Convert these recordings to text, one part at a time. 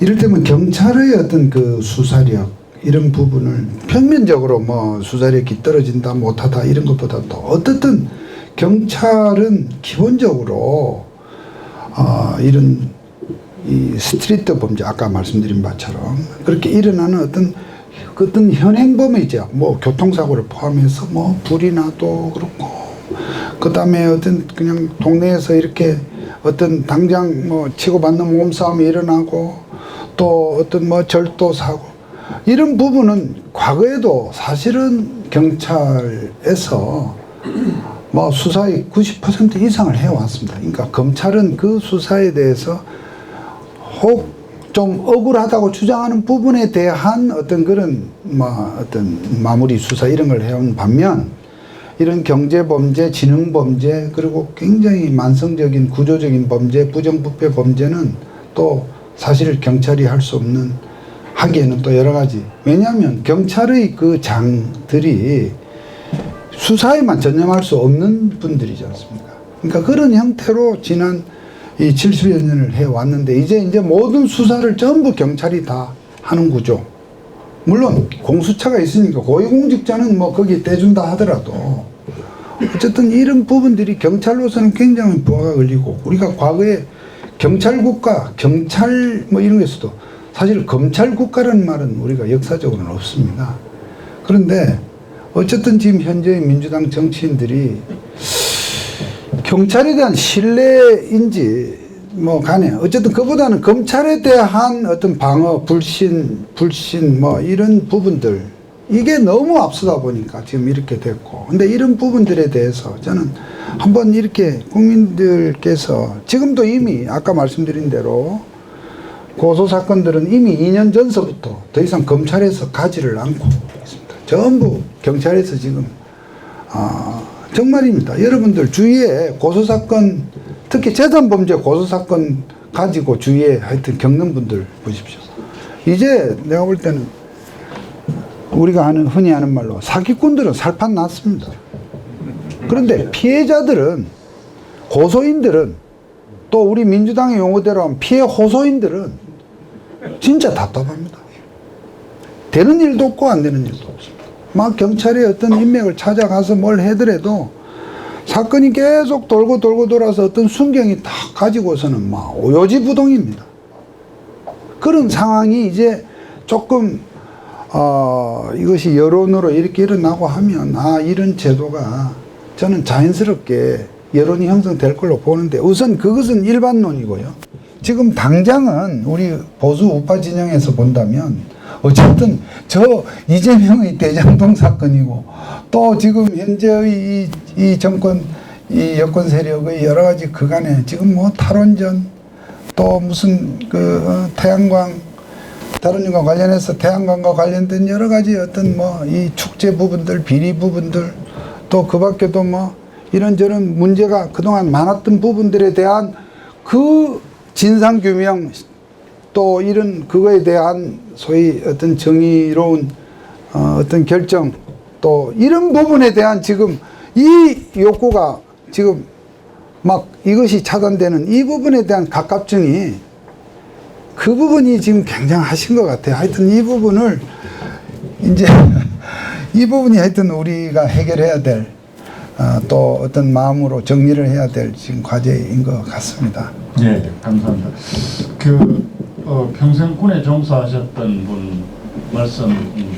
이를테면 경찰의 어떤 그 수사력 이런 부분을 평면적으로 뭐 수사력이 떨어진다 못하다 이런 것보다도 어떻든 경찰은 기본적으로 이런 이 스트리트 범죄 아까 말씀드린 바처럼 그렇게 일어나는 어떤 현행범이죠. 뭐 교통사고를 포함해서 뭐 불이 나도 그렇고 그다음에 어떤 그냥 동네에서 이렇게 어떤 당장 뭐 치고받는 몸싸움이 일어나고 또 어떤 뭐 절도 사고 이런 부분은 과거에도 사실은 경찰에서 뭐 수사의 90% 이상을 해왔습니다. 그러니까 검찰은 그 수사에 대해서 혹 좀 억울하다고 주장하는 부분에 대한 어떤 그런 뭐 어떤 마무리 수사 이런 걸 해온 반면 이런 경제범죄, 지능범죄 그리고 굉장히 만성적인 구조적인 범죄, 부정부패 범죄는 또 사실 경찰이 할 수 없는 하기에는 또 여러 가지 왜냐하면 경찰의 그 장들이 수사에만 전념할 수 없는 분들이지 않습니까? 그러니까 그런 형태로 지난 이 70여 년을 해왔는데 이제 모든 수사를 전부 경찰이 다 하는 구조. 물론 공수처가 있으니까 고위공직자는 뭐 거기에 떼준다 하더라도 어쨌든 이런 부분들이 경찰로서는 굉장히 부하가 걸리고 우리가 과거에 경찰국가, 경찰 뭐 이런 것에서도 사실 검찰국가라는 말은 우리가 역사적으로는 없습니다. 그런데 어쨌든 지금 현재의 민주당 정치인들이 경찰에 대한 신뢰인지 뭐 간에 어쨌든 그보다는 검찰에 대한 어떤 방어, 불신 뭐 이런 부분들 이게 너무 앞서다 보니까 지금 이렇게 됐고 근데 이런 부분들에 대해서 저는 한번 이렇게 국민들께서 지금도 이미 아까 말씀드린 대로 고소사건들은 이미 2년 전서부터 더 이상 검찰에서 가지를 않고 있습니다. 전부 경찰에서 지금 정말입니다. 여러분들 주위에 고소사건 특히 재산범죄 고소사건 가지고 주위에 하여튼 겪는 분들 보십시오. 이제 내가 볼 때는 우리가 흔히 하는 말로 사기꾼들은 살판 났습니다. 그런데 피해자들은 고소인들은 또 우리 민주당의 용어대로 하면 피해 호소인들은 진짜 답답합니다. 되는 일도 없고 안 되는 일도 없습니다. 막 경찰의 어떤 인맥을 찾아가서 뭘 해더라도 사건이 계속 돌고 돌아서 어떤 순경이 딱 가지고서는 막 오요지부동입니다. 그런 상황이 이제 조금 이것이 여론으로 이렇게 일어나고 하면 이런 제도가 저는 자연스럽게 여론이 형성될 걸로 보는데 우선 그것은 일반론이고요. 지금 당장은 우리 보수 우파 진영에서 본다면 어쨌든 저 이재명의 대장동 사건이고 또 지금 현재의 이 정권 이 여권 세력의 여러 가지 그간에 지금 뭐 탈원전 또 무슨 태양광 다른과 관련해서 태양광과 관련된 여러 가지 어떤 뭐 이 축제 부분들 비리 부분들 또 그 밖에도 뭐 이런저런 문제가 그동안 많았던 부분들에 대한 그 진상규명 또 이런 그거에 대한 소위 어떤 정의로운 어떤 결정 또 이런 부분에 대한 지금 이 욕구가 지금 막 이것이 차단되는 이 부분에 대한 갑갑증이 그 부분이 지금 굉장하신 것 같아요. 하여튼 이 부분을 이제 이 부분이 하여튼 우리가 해결해야 될 또 어떤 마음으로 정리를 해야 될 지금 과제인 것 같습니다. 네, 감사합니다. 평생 군에 종사하셨던 분 말씀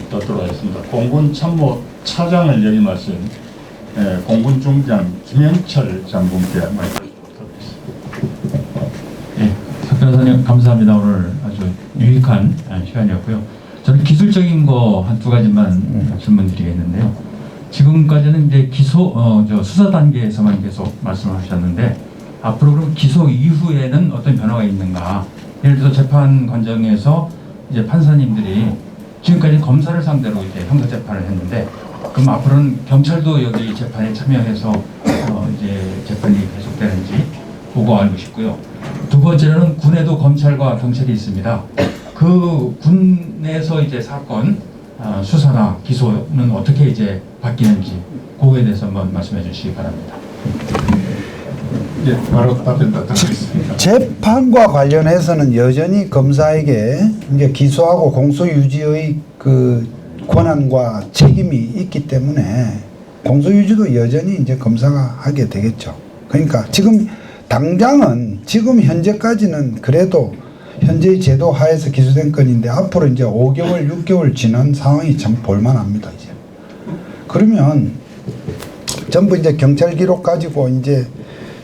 듣도록 하겠습니다. 공군 참모 차장을 역임하신 공군 중장 김영철 장군께 말씀 드리겠습니다. 네, 석 변호사님 감사합니다. 오늘 아주 유익한 시간이었고요. 저는 기술적인 거 한두 가지만 질문드리겠는데요. 지금까지는 이제 수사 단계에서만 계속 말씀하셨는데 앞으로 그럼 기소 이후에는 어떤 변화가 있는가? 예를 들어서 재판 과정에서 이제 판사님들이 지금까지 검사를 상대로 이제 형사 재판을 했는데 그럼 앞으로는 경찰도 여기 재판에 참여해서 이제 재판이 계속되는지 보고 알고 싶고요. 두 번째로는 군에도 검찰과 경찰이 있습니다. 그 군에서 이제 사건 수사나 기소는 어떻게 이제 바뀌는지 그거에 대해서 한번 말씀해 주시기 바랍니다. 예, 바로 답변 드리겠습니다. 재판과 관련해서는 여전히 검사에게 이제 기소하고 공소 유지의 그 권한과 책임이 있기 때문에 공소 유지도 여전히 이제 검사가 하게 되겠죠. 그러니까 지금 당장은 지금 현재까지는 그래도 현재의 제도 하에서 기소된 건인데 앞으로 이제 5개월, 6개월 지난 상황이 참 볼만합니다, 이제. 그러면 전부 이제 경찰 기록 가지고 이제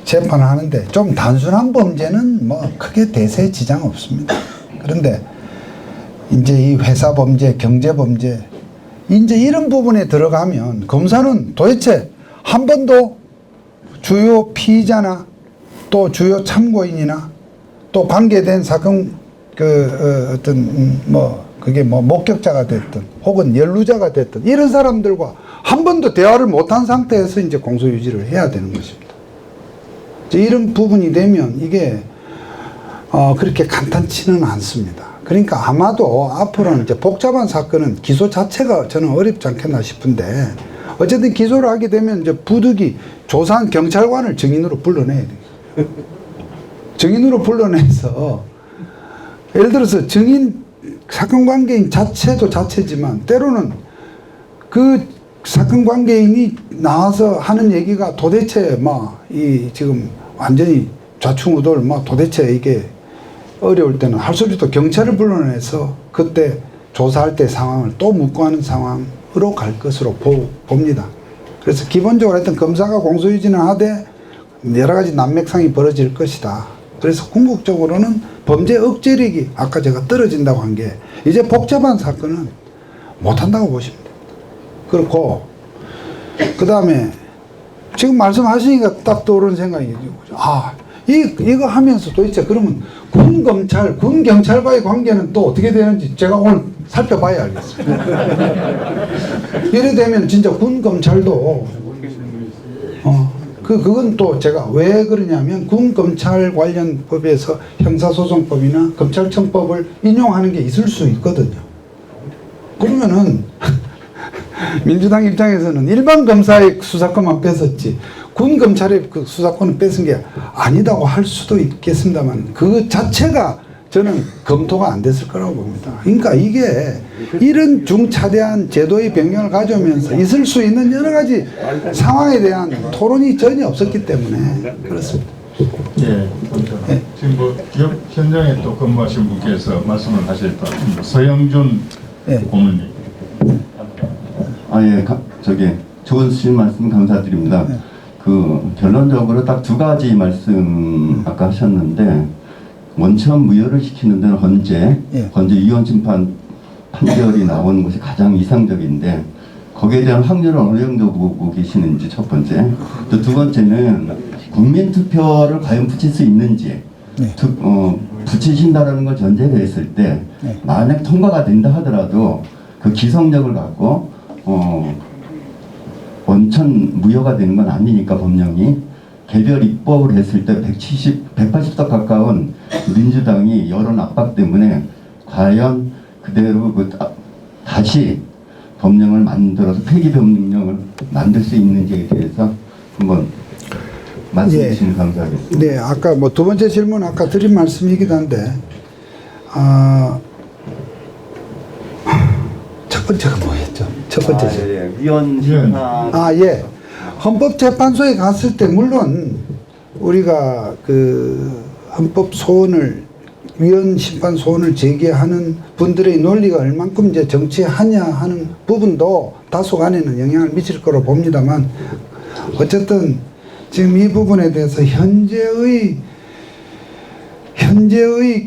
재판을 하는데 좀 단순한 범죄는 뭐 크게 대세 지장 없습니다. 그런데 이제 이 회사 범죄, 경제 범죄, 이제 이런 부분에 들어가면 검사는 도대체 한 번도 주요 피의자나 또 주요 참고인이나 또 관계된 사건 어떤 그게 목격자가 됐든 혹은 연루자가 됐든 이런 사람들과 한 번도 대화를 못한 상태에서 이제 공소유지를 해야 되는 것입니다. 이제 이런 부분이 되면 이게 그렇게 간단치는 않습니다. 그러니까 아마도 앞으로는 이제 복잡한 사건은 기소 자체가 저는 어렵지 않겠나 싶은데 어쨌든 기소를 하게 되면 이제 부득이 조사한 경찰관을 증인으로 불러내야 돼요. 증인으로 불러내서 예를 들어서 증인 사건 관계인 자체도 자체지만 때로는 그 사건 관계인이 나와서 하는 얘기가 도대체 이 지금 완전히 좌충우돌 도대체 이게 어려울 때는 할 수 없이 또 경찰을 불러내서 그때 조사할 때 상황을 또 묻고 하는 상황으로 갈 것으로 봅니다. 그래서 기본적으로 하여튼 검사가 공소유지는 하되 여러 가지 난맥상이 벌어질 것이다. 그래서 궁극적으로는 범죄 억제력이 아까 제가 떨어진다고 한 게 이제 복잡한 사건은 못한다고 보시면 됩니다. 그렇고 그 다음에 지금 말씀하시니까 딱 떠오르는 생각이 이거 하면서 도대체 그러면 군 검찰, 군 경찰과의 관계는 또 어떻게 되는지 제가 오늘 살펴봐야 알겠습니다. 이래 되면 진짜 군 검찰도 그건 또 제가 왜 그러냐면 군 검찰 관련 법에서 형사소송법이나 검찰청법을 인용하는 게 있을 수 있거든요. 그러면은 민주당 입장에서는 일반 검사의 수사권만 뺏었지 군 검찰의 그 수사권을 뺏은 게 아니다고 할 수도 있겠습니다만 그 자체가 저는 검토가 안 됐을 거라고 봅니다. 그러니까 이게 이런 중차대한 제도의 변경을 가져오면서 있을 수 있는 여러 가지 상황에 대한 토론이 전혀 없었기 때문에 그렇습니다. 예, 네. 지금 기업 현장에 또 근무하신 분께서 말씀을 하실 것 같습니다. 서영준 네. 고문님. 좋으신 말씀 감사드립니다. 네. 결론적으로 딱 두 가지 말씀 아까 하셨는데 원천 무효를 시키는 데는 헌재 이혼 심판 판결이 나오는 것이 가장 이상적인데 거기에 대한 확률을 어느 정도 보고 계시는지 첫 번째. 또 두 번째는 국민 투표를 과연 붙일 수 있는지 붙이신다라는 걸 전제로 했을 때 만약 통과가 된다 하더라도 그 기성력을 갖고 원천 무효가 되는 건 아니니까 법령이 개별 입법을 했을 때 180석 가까운 민주당이 여론 압박 때문에 과연 그대로 다시 법령을 만들어서 폐기 법령을 만들 수 있는지에 대해서 한번 말씀해 주시면 감사하겠습니다. 네, 아까 두 번째 질문 아까 드린 말씀이기도 한데 첫 번째가 뭐였죠? 첫 번째 질문. 위헌 심판. 예. 헌법재판소에 갔을 때 물론 우리가 헌법 소원을 위헌 심판 소원을 제기하는 분들의 논리가 얼만큼 이제 정치하냐 하는 부분도 다소간에는 영향을 미칠 거로 봅니다만 어쨌든 지금 이 부분에 대해서 현재의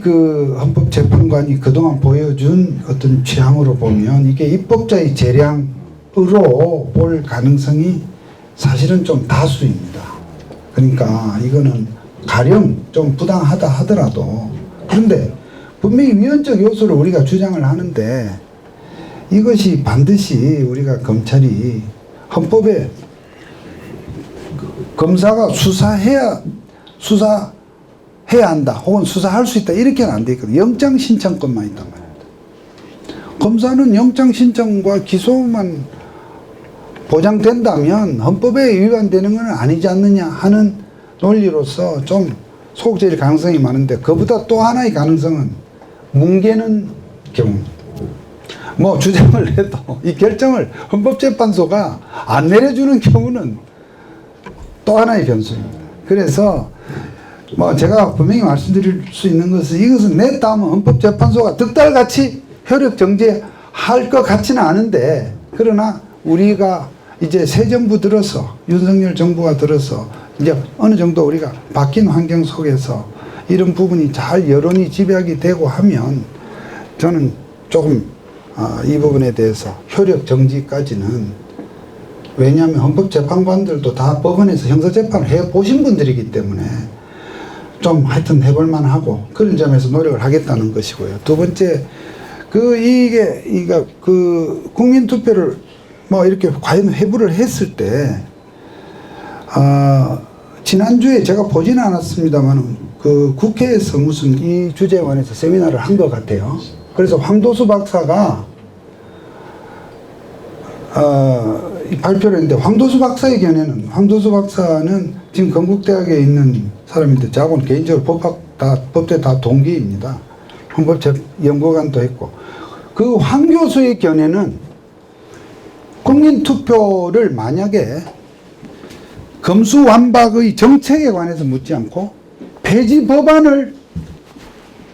그 헌법재판관이 그동안 보여준 어떤 취향으로 보면 이게 입법자의 재량으로 볼 가능성이 사실은 좀 다수입니다. 그러니까 이거는 가령 좀 부당하다 하더라도 그런데 분명히 위헌적 요소를 우리가 주장을 하는데 이것이 반드시 우리가 검찰이 헌법에 검사가 수사해야 한다 혹은 수사할 수 있다 이렇게는 안 돼 있거든요. 영장 신청권만 있단 말입니다. 검사는 영장 신청과 기소만 보장된다면 헌법에 위반되는 건 아니지 않느냐 하는 논리로서 좀 소극적일 가능성이 많은데 그보다 또 하나의 가능성은 뭉개는 경우입니다. 뭐 주장을 해도 이 결정을 헌법재판소가 안 내려주는 경우는 또 하나의 변수입니다. 그래서 뭐 제가 분명히 말씀드릴 수 있는 것은 이것은 냈다 하면 헌법재판소가 득달같이 효력 정지할 것 같지는 않은데, 그러나 우리가 이제 새 정부 들어서 윤석열 정부가 들어서 이제 어느 정도 우리가 바뀐 환경 속에서 이런 부분이 잘 여론이 집약이 되고 하면 저는 조금 이 부분에 대해서 효력 정지까지는, 왜냐하면 헌법재판관들도 다 법원에서 형사재판을 해보신 분들이기 때문에 좀 하여튼 해볼 만하고 그런 점에서 노력을 하겠다는 것이고요. 두 번째, 이게 국민투표를 뭐 이렇게 과연 회부를 했을 때, 지난주에 제가 보지는 않았습니다만 국회에서 무슨 이 주제에 관해서 세미나를 한 것 같아요. 그래서 황도수 박사가 발표를 했는데, 황도수 박사는 지금 건국대학에 있는 사람인데 저하고는 개인적으로 법대 다 동기입니다. 헌법연구관도 했고, 그 황 교수의 견해는 국민투표를 만약에 검수완박의 정책에 관해서 묻지 않고 폐지 법안을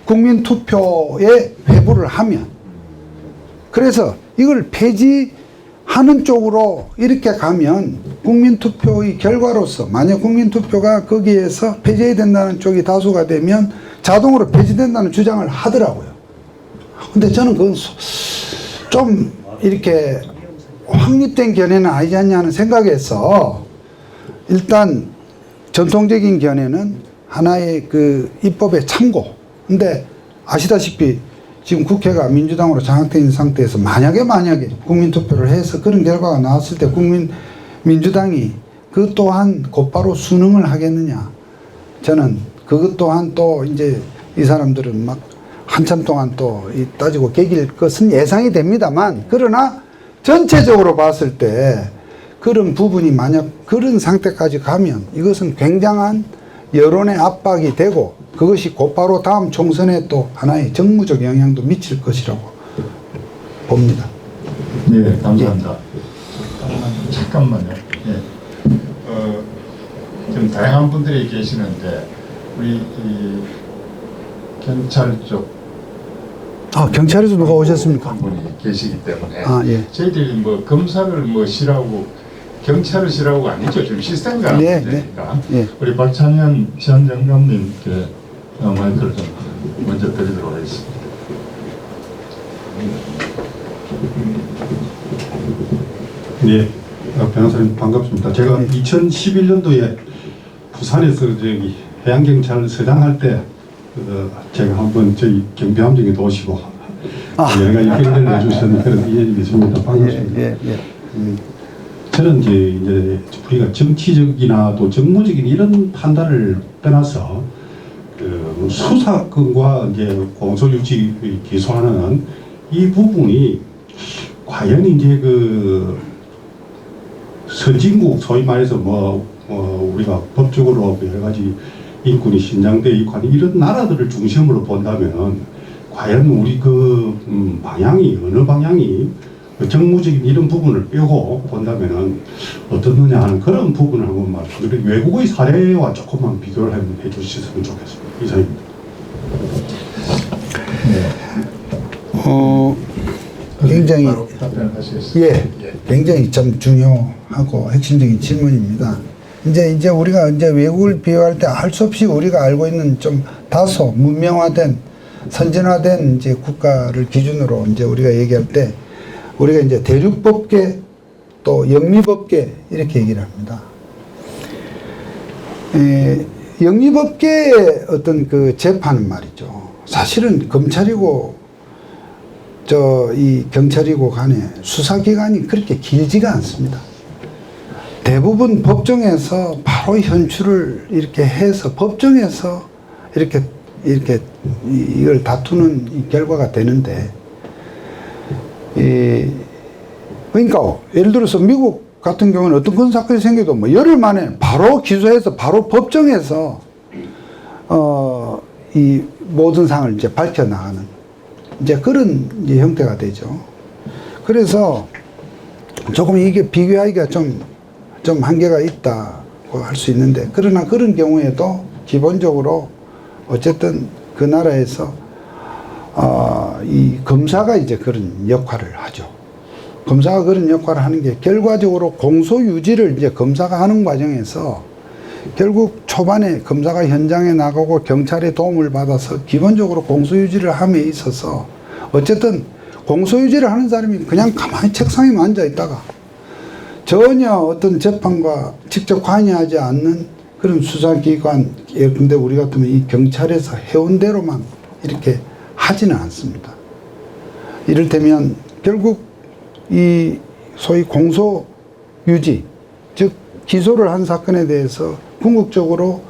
국민투표에 회부를 하면, 그래서 이걸 폐지하는 쪽으로 이렇게 가면 국민투표의 결과로서 만약 국민투표가 거기에서 폐지해야 된다는 쪽이 다수가 되면 자동으로 폐지된다는 주장을 하더라고요. 근데 저는 그건 좀 이렇게 확립된 견해는 아니지 않냐 하는 생각에서, 일단 전통적인 견해는 하나의 그 입법의 참고. 근데 아시다시피 지금 국회가 민주당으로 장악되어 있는 상태에서 만약에 국민투표를 해서 그런 결과가 나왔을 때 민주당이 그 또한 곧바로 순응을 하겠느냐. 저는 그것 또한 또 이제 이 사람들은 막 한참 동안 또 따지고 개길 것은 예상이 됩니다만, 그러나 전체적으로 봤을 때 그런 부분이 만약 그런 상태까지 가면 이것은 굉장한 여론의 압박이 되고 그것이 곧바로 다음 총선에 또 하나의 정무적 영향도 미칠 것이라고 봅니다. 네, 감사합니다. 잠깐만요. 예. 지금 다양한 분들이 계시는데 우리 이 경찰 쪽 경찰에서 누가 오셨습니까? 한 분이 계시기 때문에 예. 저희들이 뭐 검사를 뭐 싫어하고 경찰을 싫어하고 아니죠. 지금 시스템과 네, 문제니까. 네. 우리 박찬현 전 영감님께 마이크를 좀 먼저 드리도록 하겠습니다. 네, 변호사님 반갑습니다. 제가 2011년도에 부산에서 저기 해양경찰서장 할 때 제가 한번 저희 경비함정에도 오시고 여러 가지 경례를 해주셨는 그런 인연이 있습니다. 반갑습니다. 저는 이제 우리가 정치적이나 또 정무적인 이런 판단을 떠나서 그 수사권과 이제 공소유지 기소하는 이 부분이 과연 이제 그 선진국 소위 말해서 우리가 법적으로 여러 가지 인권이 신장되어 있고 이런 나라들을 중심으로 본다면 과연 우리 방향이 어느 방향이 정무적인 이런 부분을 빼고 본다면은 어떻느냐 하는 그런 부분을 한번 말씀드리고 외국의 사례와 조금만 비교를 해 주셨으면 좋겠습니다. 이상입니다. 굉장히 답변하시겠습니다. 굉장히 참 중요하고 핵심적인 질문입니다. 이제 우리가 외국을 비교할 때 할 수 없이 우리가 알고 있는 좀 다소 문명화된 선진화된 이제 국가를 기준으로 이제 우리가 얘기할 때 우리가 이제 대륙법계 또 영미법계 이렇게 얘기를 합니다. 영미법계의 어떤 그 재판은 말이죠. 사실은 검찰이고 이 경찰이고 간에 수사기간이 그렇게 길지가 않습니다. 대부분 법정에서 바로 현출을 이렇게 해서 법정에서 이렇게 이걸 다투는 이 결과가 되는데, 그러니까 예를 들어서 미국 같은 경우는 어떤 큰 사건이 생겨도 뭐 열흘 만에 바로 기소해서 바로 법정에서 이 모든 상을 이제 밝혀나가는 이제 그런 이제 형태가 되죠. 그래서 조금 이게 비교하기가 좀 한계가 있다고 할 수 있는데, 그러나 그런 경우에도 기본적으로 어쨌든 그 나라에서 이 검사가 이제 그런 역할을 하죠. 검사가 그런 역할을 하는 게 결과적으로 공소유지를 이제 검사가 하는 과정에서 결국 초반에 검사가 현장에 나가고 경찰의 도움을 받아서 기본적으로 공소유지를 함에 있어서 어쨌든 공소유지를 하는 사람이 그냥 가만히 책상에만 앉아 있다가 전혀 어떤 재판과 직접 관여하지 않는 그런 수사기관, 근데 우리 같으면 이 경찰에서 해온 대로만 이렇게 하지는 않습니다. 이를테면 결국 이 소위 공소유지, 즉 기소를 한 사건에 대해서 궁극적으로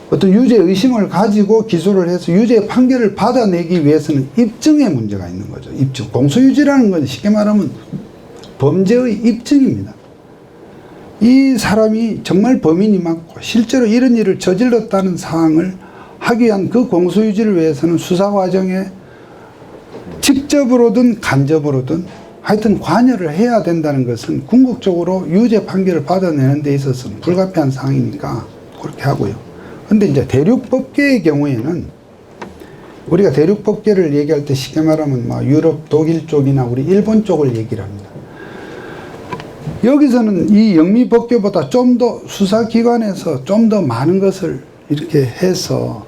어떤 유죄 의심을 가지고 기소를 해서 유죄 판결을 받아내기 위해서는 입증의 문제가 있는 거죠. 입증. 공소유지라는 건 쉽게 말하면 범죄의 입증입니다. 이 사람이 정말 범인이 맞고 실제로 이런 일을 저질렀다는 사항을 하기 위한 그 공소유지를 위해서는 수사 과정에 직접으로든 간접으로든 하여튼 관여를 해야 된다는 것은 궁극적으로 유죄 판결을 받아내는 데 있어서는 불가피한 사항이니까 그렇게 하고요. 근데 이제 대륙법계의 경우에는 우리가 대륙법계를 얘기할 때 쉽게 말하면 막 유럽, 독일 쪽이나 우리 일본 쪽을 얘기를 합니다. 여기서는 이 영미법계보다 좀 더 수사기관에서 좀 더 많은 것을 이렇게 해서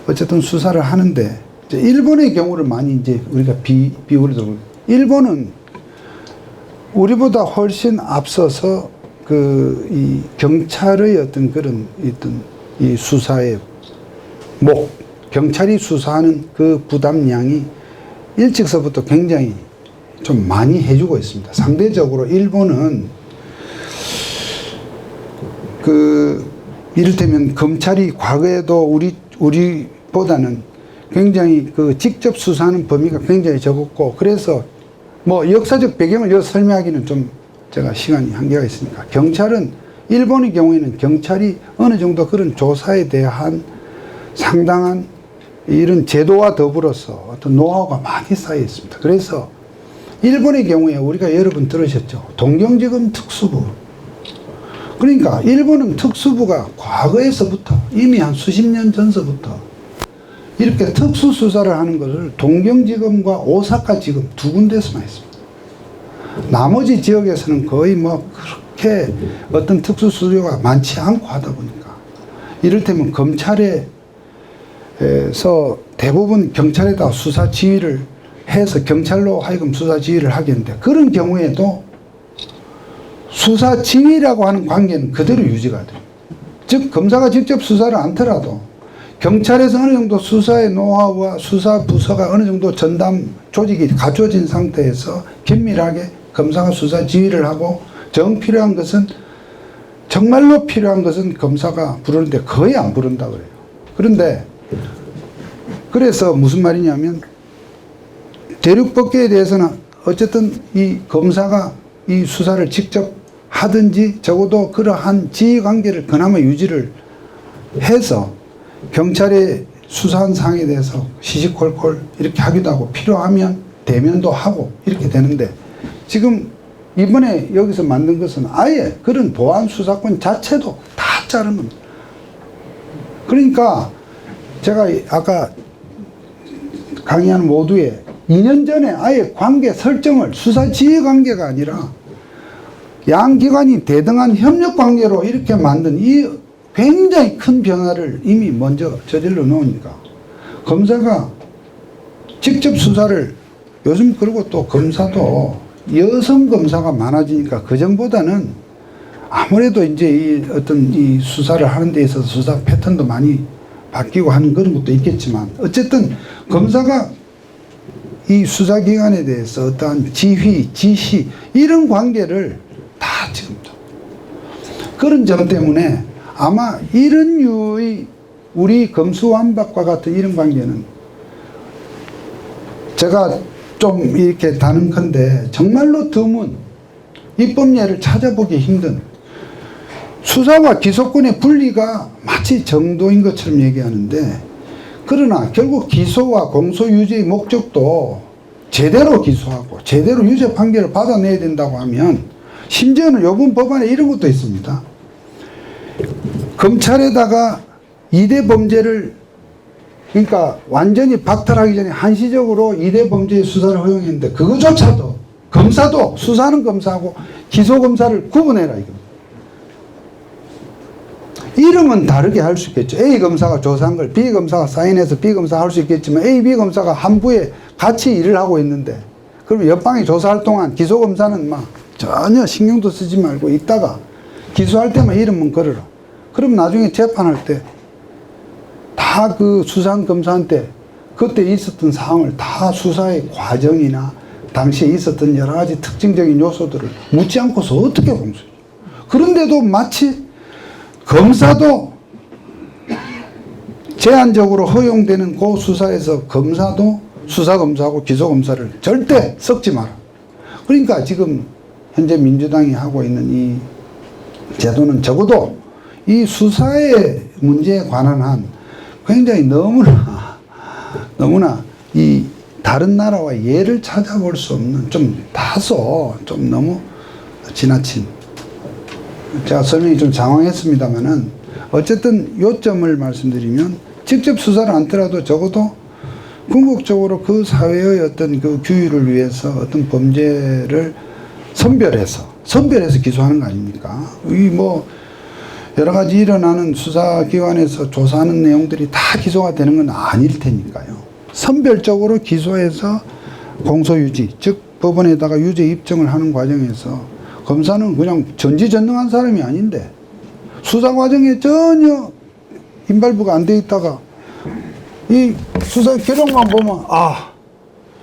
어쨌든 수사를 하는데, 이제 일본의 경우를 많이 이제 우리가 비유를 들고, 일본은 우리보다 훨씬 앞서서 이 경찰의 어떤 그런 이 수사의 경찰이 수사하는 그 부담량이 일찍서부터 굉장히 좀 많이 해주고 있습니다. 상대적으로 일본은 이를테면 검찰이 과거에도 우리보다는 굉장히 직접 수사하는 범위가 굉장히 적었고, 그래서 뭐 역사적 배경을 여기서 설명하기는 좀 제가 시간이 한계가 있으니까, 경찰은 일본의 경우에는 경찰이 어느 정도 그런 조사에 대한 상당한 이런 제도와 더불어서 어떤 노하우가 많이 쌓여 있습니다. 그래서 일본의 경우에 우리가 여러 번 들으셨죠. 동경지검 특수부. 그러니까 일본은 특수부가 과거에서부터 이미 한 수십 년 전서부터 이렇게 특수수사를 하는 것을 동경지검과 오사카지검 두 군데서만 했습니다. 나머지 지역에서는 거의 뭐 그렇게 어떤 특수수사가 많지 않고 하다 보니까, 이를테면 검찰에서 대부분 경찰에다 수사 지휘를 해서 경찰로 하여금 수사 지휘를 하겠는데, 그런 경우에도 수사 지휘라고 하는 관계는 그대로 유지가 돼요. 즉 검사가 직접 수사를 않더라도 경찰에서 어느 정도 수사의 노하우와 수사 부서가 어느 정도 전담 조직이 갖춰진 상태에서 긴밀하게 검사가 수사 지휘를 하고, 필요한 것은 정말로 필요한 것은 검사가 부르는데 거의 안 부른다 그래요. 그런데 그래서 무슨 말이냐면, 대륙법계에 대해서는 어쨌든 이 검사가 이 수사를 직접 하든지 적어도 그러한 지휘관계를 그나마 유지를 해서 경찰의 수사한 사항에 대해서 시시콜콜 이렇게 하기도 하고, 필요하면 대면도 하고 이렇게 되는데, 지금 이번에 여기서 만든 것은 아예 그런 보안 수사권 자체도 다 자른 겁니다. 그러니까 제가 아까 강의한 모두에 2년 전에 아예 관계 설정을 수사 지휘 관계가 아니라 양 기관이 대등한 협력 관계로 이렇게 만든 이 굉장히 큰 변화를 이미 먼저 저질러 놓으니까, 검사가 직접 수사를, 요즘 그리고 또 검사도 여성 검사가 많아지니까 그전보다는 아무래도 이제 이 수사를 하는 데 있어서 수사 패턴도 많이 바뀌고 하는 그런 것도 있겠지만, 어쨌든 검사가 이 수사기관에 대해서 어떠한 지휘, 지시 이런 관계를 다 지금 그런 점 때문에 아마 이런 류의 우리 검수완박과 같은 이런 관계는 제가 좀 이렇게 다는컨대 정말로 드문 입법례를 찾아보기 힘든 수사와 기소권의 분리가 마치 정도인 것처럼 얘기하는데, 그러나 결국 기소와 공소 유지의 목적도 제대로 기소하고 제대로 유죄 판결을 받아내야 된다고 하면, 심지어는 요번 법안에 이런 것도 있습니다. 검찰에다가 2대 범죄를, 그러니까 완전히 박탈하기 전에 한시적으로 2대 범죄의 수사를 허용했는데, 그거조차도 검사도, 수사는 검사하고 기소검사를 구분해라 이겁니다. 이름은 다르게 할 수 있겠죠. A 검사가 조사한 걸 B 검사가 사인해서 B 검사 할 수 있겠지만, A, B 검사가 한 부에 같이 일을 하고 있는데, 그러면 옆방이 조사할 동안 기소검사는 막 전혀 신경도 쓰지 말고 있다가 기소할 때만 이름은 걸어라. 그럼 나중에 재판할 때 다 그 수사한 검사한테 그때 있었던 사항을 다 수사의 과정이나 당시에 있었던 여러 가지 특징적인 요소들을 묻지 않고서 어떻게 공소해요? 그런데도 마치 검사도 제한적으로 허용되는 그 수사에서 검사도 수사검사하고 기소검사를 절대 섞지 마라. 그러니까 지금 현재 민주당이 하고 있는 이 제도는 적어도 이 수사의 문제에 관한 한 굉장히 너무나 이 다른 나라와 예를 찾아볼 수 없는, 좀 다소 좀 너무 지나친, 제가 설명이 좀 장황했습니다만은 어쨌든 요점을 말씀드리면, 직접 수사를 않더라도 적어도 궁극적으로 그 사회의 어떤 그 규율을 위해서 어떤 범죄를 선별해서 기소하는 거 아닙니까? 이 뭐 여러 가지 일어나는 수사기관에서 조사하는 내용들이 다 기소가 되는 건 아닐 테니까요. 선별적으로 기소해서 공소유지, 즉 법원에다가 유죄 입증을 하는 과정에서 검사는 그냥 전지전능한 사람이 아닌데 수사 과정에 전혀 인발부가 안 돼 있다가 이 수사 기록만 보면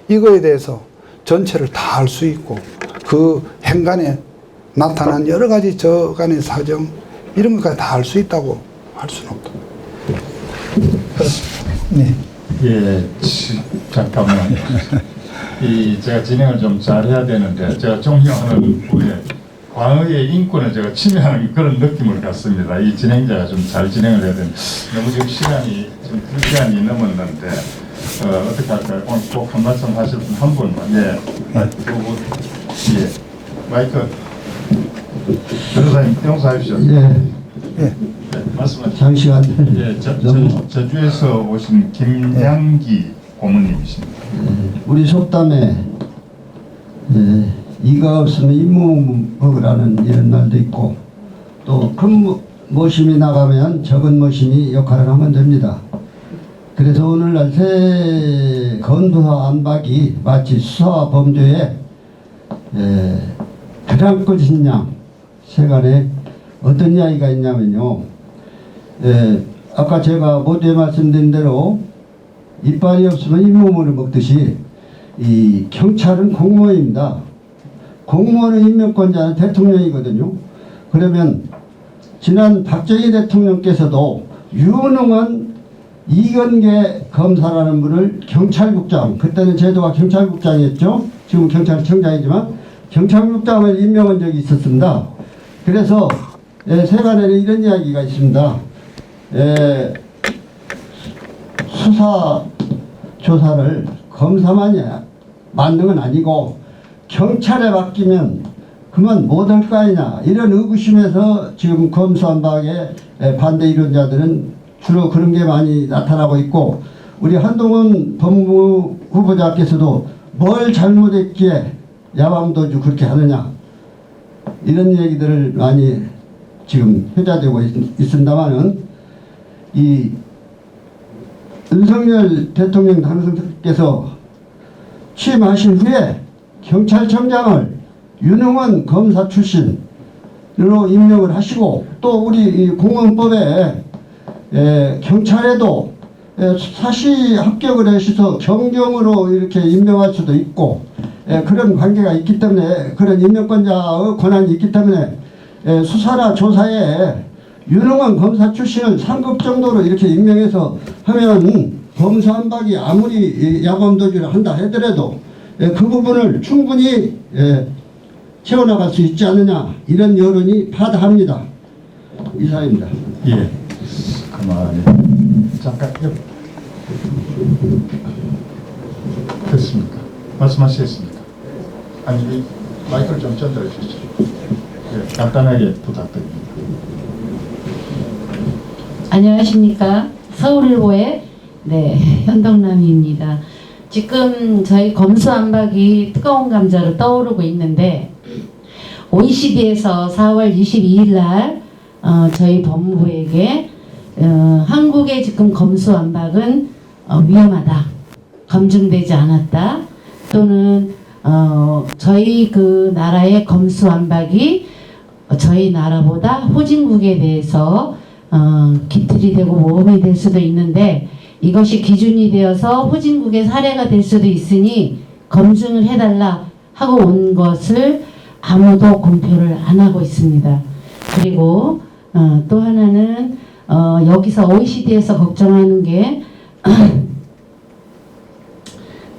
이거에 대해서 전체를 다 알 수 있고, 그 행간에 나타난 여러 가지 저간의 사정 이런 것까지 다 알 수 있다고 할 수는 없다. 그렇습니다. 네. 예, 잠깐만요. 제가 진행을 좀 잘해야 되는데, 제가 존경하는 분의 광의의 인권을 제가 침해하는 그런 느낌을 갖습니다. 이 진행자가 좀 잘 진행을 해야 되는데, 너무 지금 시간이 좀 2시간이 넘었는데, 어떻게 할까요? 오늘 꼭 한 말씀 하실 분 한 분만. 예. 예. 마이크. 변호사님, 용서하십시오. 예. 예. 네, 말씀하십시오. 장시간 예, 저주에서 오신 김양기 고문님이십니다. 우리 속담에 이가 없으면 잇몸 먹으라는 이런 말도 있고, 또 큰 모심이 나가면 적은 모심이 역할을 하면 됩니다. 그래서 오늘날 새 건부사 안박이 마치 수사와 범죄에 가장 끝인 양 세간에 어떤 이야기가 있냐면요, 아까 제가 모두에 말씀드린 대로 이빨이 없으면 잇몸을 먹듯이 이 경찰은 공무원입니다. 공무원의 임명권자는 대통령이거든요. 그러면 지난 박정희 대통령께서도 유능한 이건계 검사라는 분을 경찰국장, 그때는 제도가 경찰국장이었죠. 지금 경찰청장이지만 경찰국장을 임명한 적이 있었습니다. 그래서 세간에는 이런 이야기가 있습니다. 수사 조사를 검사만이 맞는 건 아니고 경찰에 맡기면 그만 못할 거 아니냐, 이런 의구심에서 지금 검수완박의 반대 이론자들은 주로 그런 게 많이 나타나고 있고, 우리 한동훈 법무부 후보자께서도 뭘 잘못했기에 야밤도주 그렇게 하느냐, 이런 얘기들을 많이 지금 회자되고 있습니다만은, 이 윤석열 대통령 당선자께서 취임하신 후에 경찰청장을 유능한 검사 출신으로 임명을 하시고, 또 우리 공무원법에 경찰에도 사시 합격을 하셔서 경정으로 이렇게 임명할 수도 있고, 그런 관계가 있기 때문에, 그런 임명권자의 권한이 있기 때문에 수사나 조사에 유능한 검사 출신을 상급 정도로 이렇게 임명해서 하면 검수완박이 아무리 야밤도주를 한다 하더라도 그 부분을 충분히 채워나갈 수 있지 않느냐 이런 여론이 파다합니다. 이상입니다. 예. 가만히 잠깐 됐습니까? 말씀하시겠습니까? 아니 이 마이크를 좀 전달해 주시죠. 예, 간단하게 부탁드립니다. 안녕하십니까. 서울일보의 현덕남입니다. 지금 저희 검수안박이 뜨거운 감자로 떠오르고 있는데 OECD에서 4월 22일 날 저희 법무부에게 한국의 지금 검수안박은 위험하다, 검증되지 않았다, 또는 저희 그 나라의 검수안박이 저희 나라보다 후진국에 대해서 기틀이 되고 모범이 될 수도 있는데 이것이 기준이 되어서 후진국의 사례가 될 수도 있으니 검증을 해달라 하고 온 것을 아무도 공표를 안 하고 있습니다. 그리고 또 하나는 여기서 OECD에서 걱정하는 게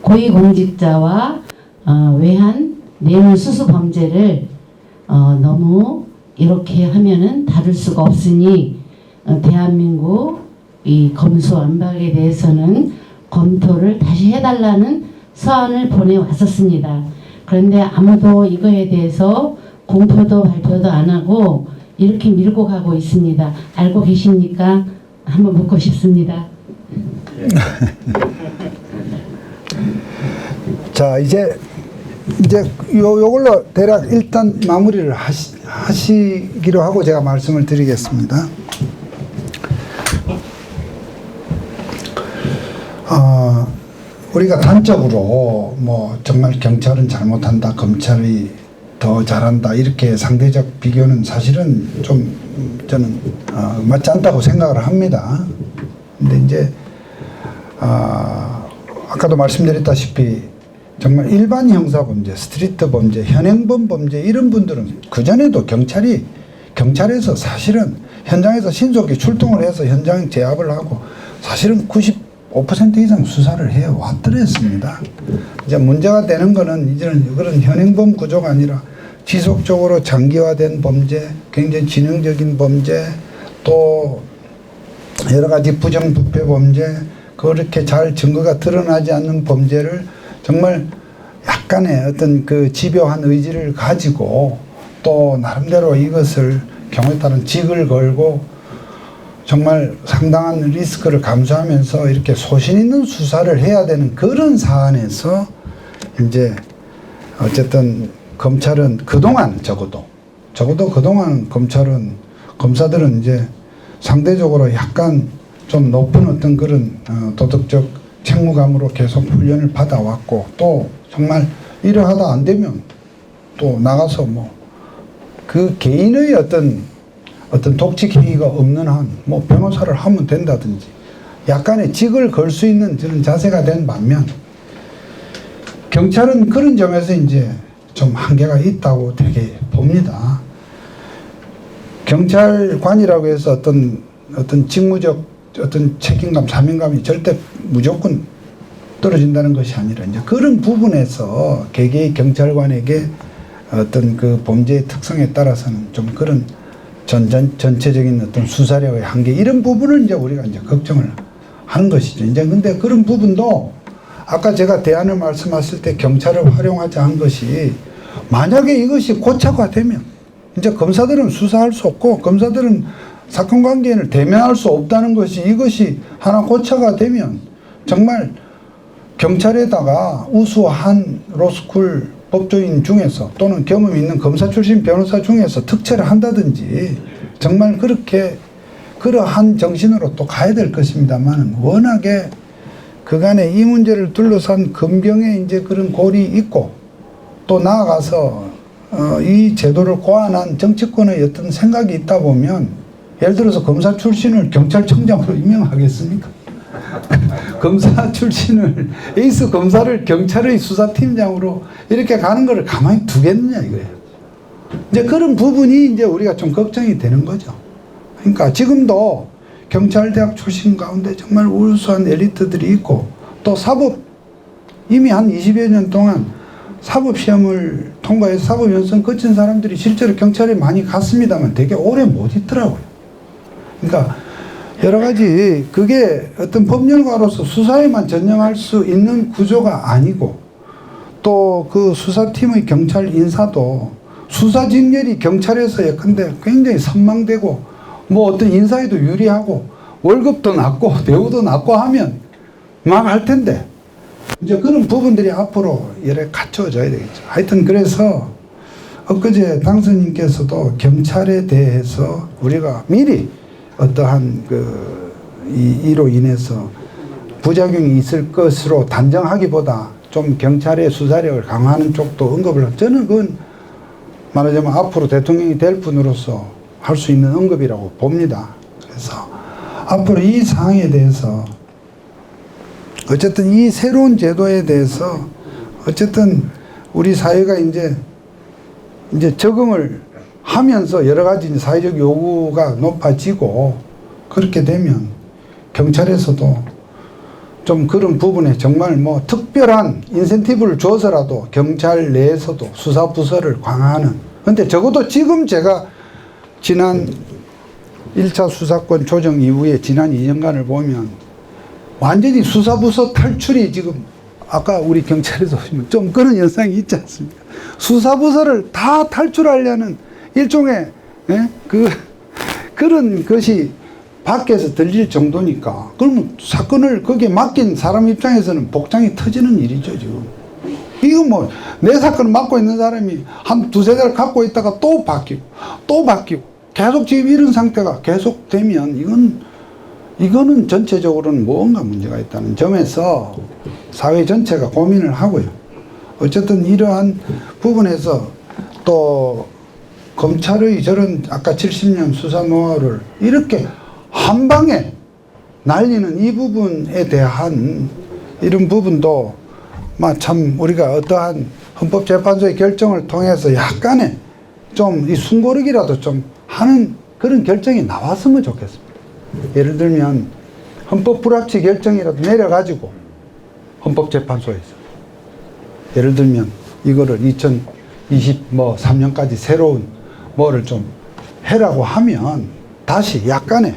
고위공직자와 외환 뇌물수수 범죄를 너무 이렇게 하면은 다룰 수가 없으니 대한민국 이 검수안박에 대해서는 검토를 다시 해달라는 서한을 보내왔었습니다. 그런데 아무도 이거에 대해서 공표도 발표도 안 하고 이렇게 밀고 가고 있습니다. 알고 계십니까? 한번 묻고 싶습니다. 자, 이제 요걸로 대략 일단 마무리를 하시기로 하고 제가 말씀을 드리겠습니다. 우리가 단적으로 뭐 정말 경찰은 잘못한다, 검찰이 더 잘한다 이렇게 상대적 비교는 사실은 좀 저는 맞지 않다고 생각을 합니다. 근데 이제 아까도 말씀드렸다시피 정말 일반 형사범죄, 스트리트 범죄, 현행범 범죄 이런 분들은 그전에도 경찰에서 사실은 현장에서 신속히 출동을 해서 현장 제압을 하고 사실은 95% 이상 수사를 해 왔더랬습니다. 이제 문제가 되는 거는 이제는 그런 현행범 구조가 아니라 지속적으로 장기화된 범죄, 굉장히 지능적인 범죄, 또 여러 가지 부정부패 범죄, 그렇게 잘 증거가 드러나지 않는 범죄를 정말 약간의 어떤 그 집요한 의지를 가지고 또 나름대로 이것을 경우에 따른 직을 걸고 정말 상당한 리스크를 감수하면서 이렇게 소신 있는 수사를 해야 되는 그런 사안에서 이제 어쨌든 검찰은 그동안 적어도 그동안 검사들은 이제 상대적으로 약간 좀 높은 어떤 그런 도덕적 책무감으로 계속 훈련을 받아왔고 또 정말 이러하다 안 되면 또 나가서 뭐 그 개인의 어떤 독직 행위가 없는 한 뭐 변호사를 하면 된다든지 약간의 직을 걸 수 있는 그런 자세가 된 반면 경찰은 그런 점에서 이제 좀 한계가 있다고 되게 봅니다. 경찰관이라고 해서 어떤 직무적 어떤 책임감, 사명감이 절대 무조건 떨어진다는 것이 아니라 이제 그런 부분에서 개개의 경찰관에게 어떤 그 범죄의 특성에 따라서는 좀 그런 전체적인 어떤 수사력의 한계 이런 부분을 이제 우리가 이제 걱정을 하는 것이죠. 이제 근데 그런 부분도 아까 제가 대안을 말씀하실 때 경찰을 활용하지 않은 것이 만약에 이것이 고착화 되면 이제 검사들은 수사할 수 없고 검사들은 사건 관계를 대면할 수 없다는 것이 이것이 하나 고착화 되면 정말 경찰에다가 우수한 로스쿨 법조인 중에서 또는 경험 있는 검사 출신 변호사 중에서 특채를 한다든지 정말 그렇게 그러한 정신으로 또 가야 될 것입니다만 워낙에 그간에 이 문제를 둘러싼 검경의 이제 그런 골이 있고 또 나아가서 이 제도를 고안한 정치권의 어떤 생각이 있다 보면 예를 들어서 검사 출신을 경찰청장으로 임명하겠습니까? 검사 출신을 에이스 검사를 경찰의 수사팀장으로 이렇게 가는 것을 가만히 두겠느냐 이거예요. 이제 그런 부분이 이제 우리가 좀 걱정이 되는 거죠. 그러니까 지금도 경찰대학 출신 가운데 정말 우수한 엘리트들이 있고 또 사법 이미 한 20여 년 동안 사법시험을 통과해서 사법연수원 거친 사람들이 실제로 경찰에 많이 갔습니다만 되게 오래 못 있더라고요. 그러니까 여러 가지 그게 어떤 법률가로서 수사에만 전념할 수 있는 구조가 아니고 또 그 수사팀의 경찰 인사도 수사 직렬이 경찰에서 예컨대 굉장히 선망되고 뭐 어떤 인사에도 유리하고 월급도 낮고 대우도 낮고 하면 막 할 텐데 이제 그런 부분들이 앞으로 여러 갖춰져야 되겠죠. 하여튼 그래서 엊그제 당선인께서도 경찰에 대해서 우리가 미리 어떠한 이로 인해서 부작용이 있을 것으로 단정하기보다 좀 경찰의 수사력을 강화하는 쪽도 언급을 하고 저는 그건 말하자면 앞으로 대통령이 될 분으로서 할 수 있는 언급이라고 봅니다. 그래서 앞으로 이 사항에 대해서 어쨌든 이 새로운 제도에 대해서 어쨌든 우리 사회가 이제 적응을 하면서 여러 가지 사회적 요구가 높아지고 그렇게 되면 경찰에서도 좀 그런 부분에 정말 뭐 특별한 인센티브를 줘서라도 경찰 내에서도 수사 부서를 강화하는 근데 적어도 지금 제가 지난 1차 수사권 조정 이후에 지난 2년간을 보면 완전히 수사부서 탈출이 지금 아까 우리 경찰에서 보시면 좀 그런 현상이 있지 않습니까? 수사부서를 다 탈출하려는 일종의 그런 것이 밖에서 들릴 정도니까 그러면 사건을 거기에 맡긴 사람 입장에서는 복장이 터지는 일이죠 지금. 이거 뭐 내 사건을 맡고 있는 사람이 한 두세 달 갖고 있다가 또 바뀌고 계속 지금 이런 상태가 계속되면 이거는 전체적으로는 뭔가 문제가 있다는 점에서 사회 전체가 고민을 하고요. 어쨌든 이러한 부분에서 또 검찰의 저런 아까 70년 수사 노하우를 이렇게 한 방에 날리는 이 부분에 대한 이런 부분도 참 우리가 어떠한 헌법재판소의 결정을 통해서 약간의 좀 이 숨고르기라도 좀 하는 그런 결정이 나왔으면 좋겠습니다. 예를 들면 헌법 불합치 결정이라도 내려가지고 헌법재판소에서 예를 들면 이거를 2023년까지 새로운 뭐를 좀 해라고 하면 다시 약간의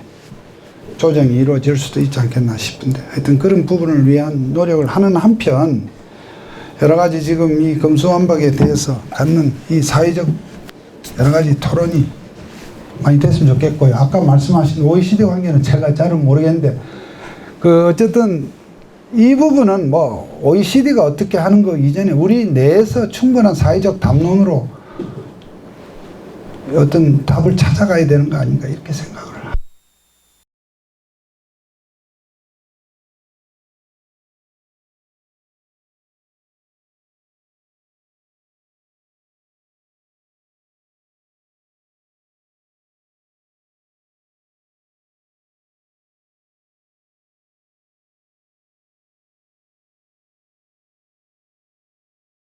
조정이 이루어질 수도 있지 않겠나 싶은데 하여튼 그런 부분을 위한 노력을 하는 한편 여러 가지 지금 이 검수완박에 대해서 갖는 이 사회적 여러 가지 토론이 많이 됐으면 좋겠고요. 아까 말씀하신 OECD 관계는 제가 잘은 모르겠는데 어쨌든 이 부분은 뭐 OECD가 어떻게 하는 거 이전에 우리 내에서 충분한 사회적 담론으로 어떤 답을 찾아가야 되는 거 아닌가 이렇게 생각합니다.